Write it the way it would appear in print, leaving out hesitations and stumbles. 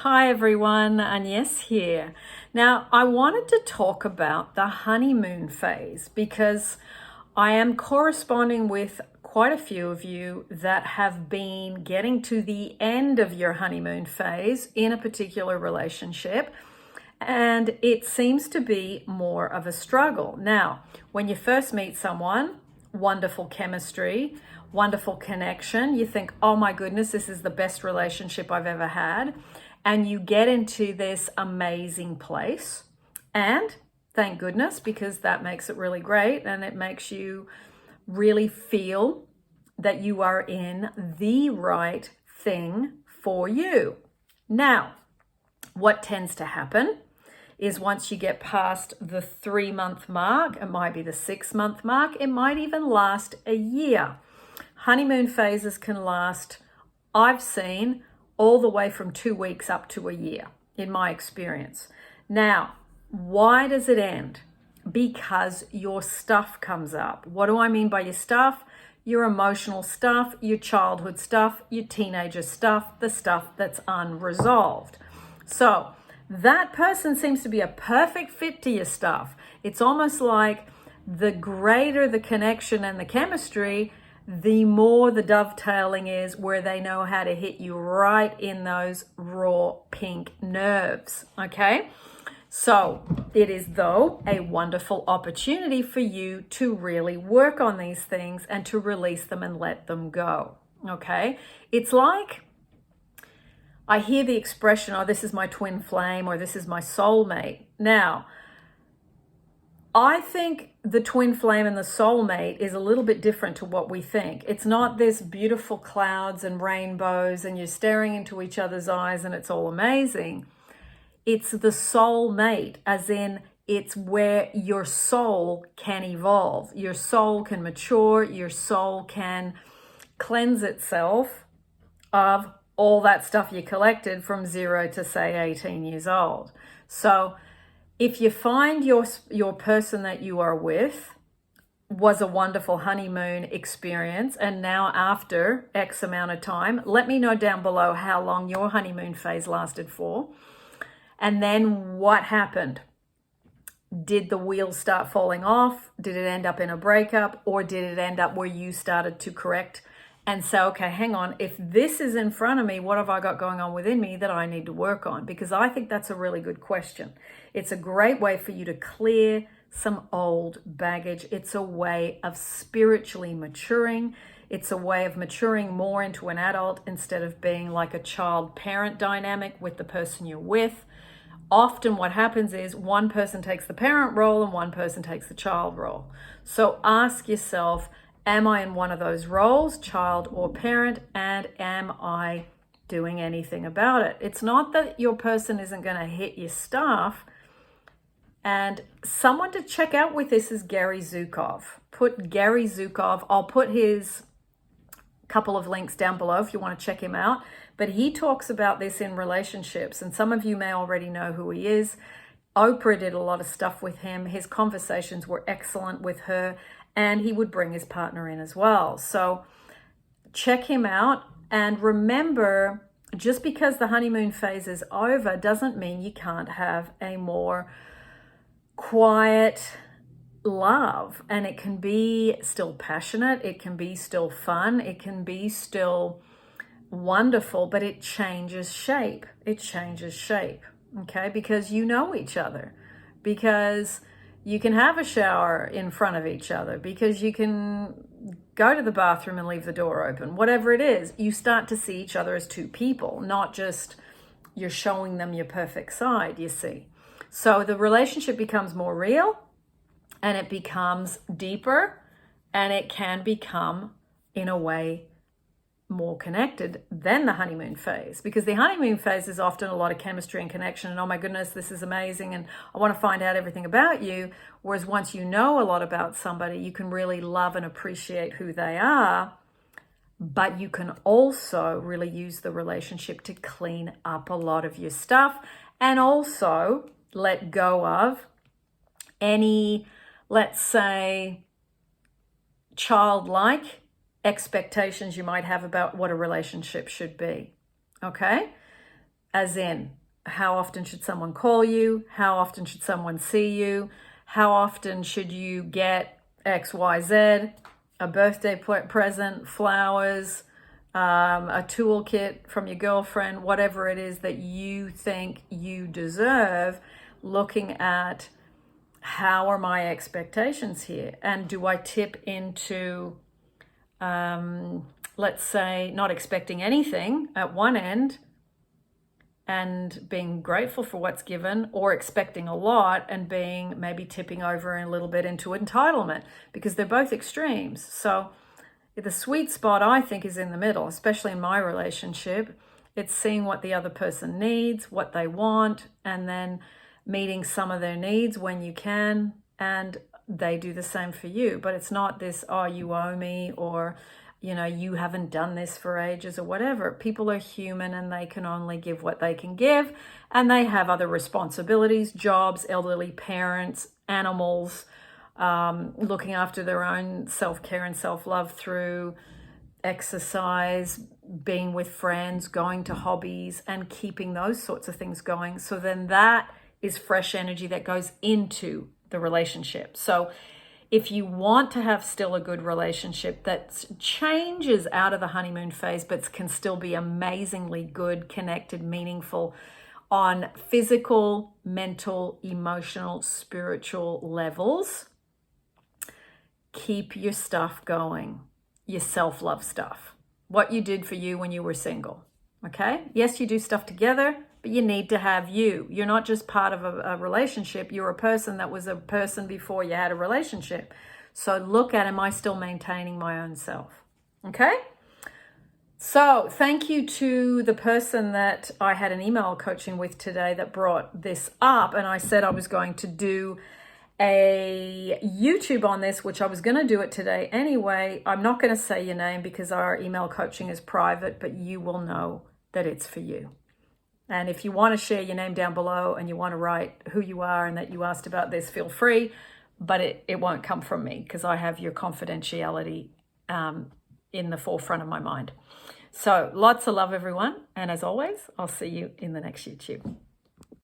Hi everyone, Agnes here. Now, I wanted to talk about the honeymoon phase because I am corresponding with quite a few of you that have been getting to the end of your honeymoon phase in a particular relationship, and it seems to be more of a struggle. Now, when you first meet someone, wonderful chemistry, wonderful connection, you think, oh my goodness, this is the best relationship I've ever had. And you get into this amazing place. And thank goodness, because that makes it really great. And it makes you really feel that you are in the right thing for you. Now, what tends to happen is once you get past the 3-month mark, it might be the 6-month mark, it might even last a year. Honeymoon phases can last, I've seen, all the way from 2 weeks up to a year, in my experience. Now, why does it end? Because your stuff comes up. What do I mean by your stuff? Your emotional stuff, your childhood stuff, your teenager stuff, the stuff that's unresolved. So that person seems to be a perfect fit to your stuff. It's almost like the greater the connection and the chemistry, the more the dovetailing is where they know how to hit you right in those raw pink nerves, okay? So it is, though, a wonderful opportunity for you to really work on these things and to release them and let them go, okay? It's like, I hear the expression, oh, this is my twin flame or this is my soulmate. Now, I think the twin flame and the soulmate is a little bit different to what we think. It's not this beautiful clouds and rainbows and you're staring into each other's eyes and it's all amazing. It's the soulmate, as in it's where your soul can evolve. Your soul can mature. Your soul can cleanse itself of all that stuff you collected from 0 to, say, 18 years old. So if you find your person that you are with was a wonderful honeymoon experience, and now after X amount of time, let me know down below how long your honeymoon phase lasted for. And then what happened? Did the wheels start falling off? Did it end up in a breakup? Or did it end up where you started to correct and say, okay, hang on, if this is in front of me, what have I got going on within me that I need to work on? Because I think that's a really good question. It's a great way for you to clear some old baggage. It's a way of spiritually maturing. It's a way of maturing more into an adult instead of being like a child-parent dynamic with the person you're with. Often what happens is one person takes the parent role and one person takes the child role. So ask yourself, am I in one of those roles, child or parent, and am I doing anything about it? It's not that your person isn't going to hit your stuff. And someone to check out with this is Gary Zukov. Put Gary Zukov, I'll put his couple of links down below if you want to check him out. But he talks about this in relationships, and some of you may already know who he is. Oprah did a lot of stuff with him. His conversations were excellent with her, and he would bring his partner in as well. So check him out. And remember, just because the honeymoon phase is over doesn't mean you can't have a more quiet love. And it can be still passionate. It can be still fun. It can be still wonderful, but it changes shape. It changes shape, okay? Because you know each other. Because you can have a shower in front of each other, because you can go to the bathroom and leave the door open. Whatever it is, you start to see each other as two people, not just you're showing them your perfect side, you see. So the relationship becomes more real and it becomes deeper, and it can become, in a way, more connected than the honeymoon phase, because the honeymoon phase is often a lot of chemistry and connection and, oh my goodness, this is amazing and I want to find out everything about you. Whereas once you know a lot about somebody, you can really love and appreciate who they are, but you can also really use the relationship to clean up a lot of your stuff and also let go of any, let's say, childlike expectations you might have about what a relationship should be, okay? as in, how often should someone call you? How often should someone see you? How often should you get XYZ, a birthday present, flowers, a toolkit from your girlfriend, whatever it is that you think you deserve, looking at how are my expectations here? And do I tip into, let's say, not expecting anything at one end and being grateful for what's given, or expecting a lot and being maybe tipping over a little bit into entitlement, because they're both extremes. So the sweet spot, I think, is in the middle, especially in my relationship. It's seeing what the other person needs, what they want, and then meeting some of their needs when you can, and they do the same for you. But it's not this, oh, you owe me, or, you know, you haven't done this for ages, or whatever. People are human and they can only give what they can give, and they have other responsibilities, jobs, elderly parents, animals, looking after their own self-care and self-love through exercise, being with friends, going to hobbies, and keeping those sorts of things going. So then that is fresh energy that goes into the relationship. So if you want to have still a good relationship that changes out of the honeymoon phase, but can still be amazingly good, connected, meaningful on physical, mental, emotional, spiritual levels, keep your stuff going, your self-love stuff, what you did for you when you were single, okay? Yes, you do stuff together, but you need to have you. You're not just part of a relationship. You're a person that was a person before you had a relationship. So look at, am I still maintaining my own self? Okay? So thank you to the person that I had an email coaching with today that brought this up. And I said I was going to do a YouTube on this, which I was going to do it today anyway. I'm not going to say your name because our email coaching is private, but you will know that it's for you. And if you want to share your name down below and you want to write who you are and that you asked about this, feel free, but it won't come from me because I have your confidentiality in the forefront of my mind. So lots of love, everyone. And as always, I'll see you in the next YouTube.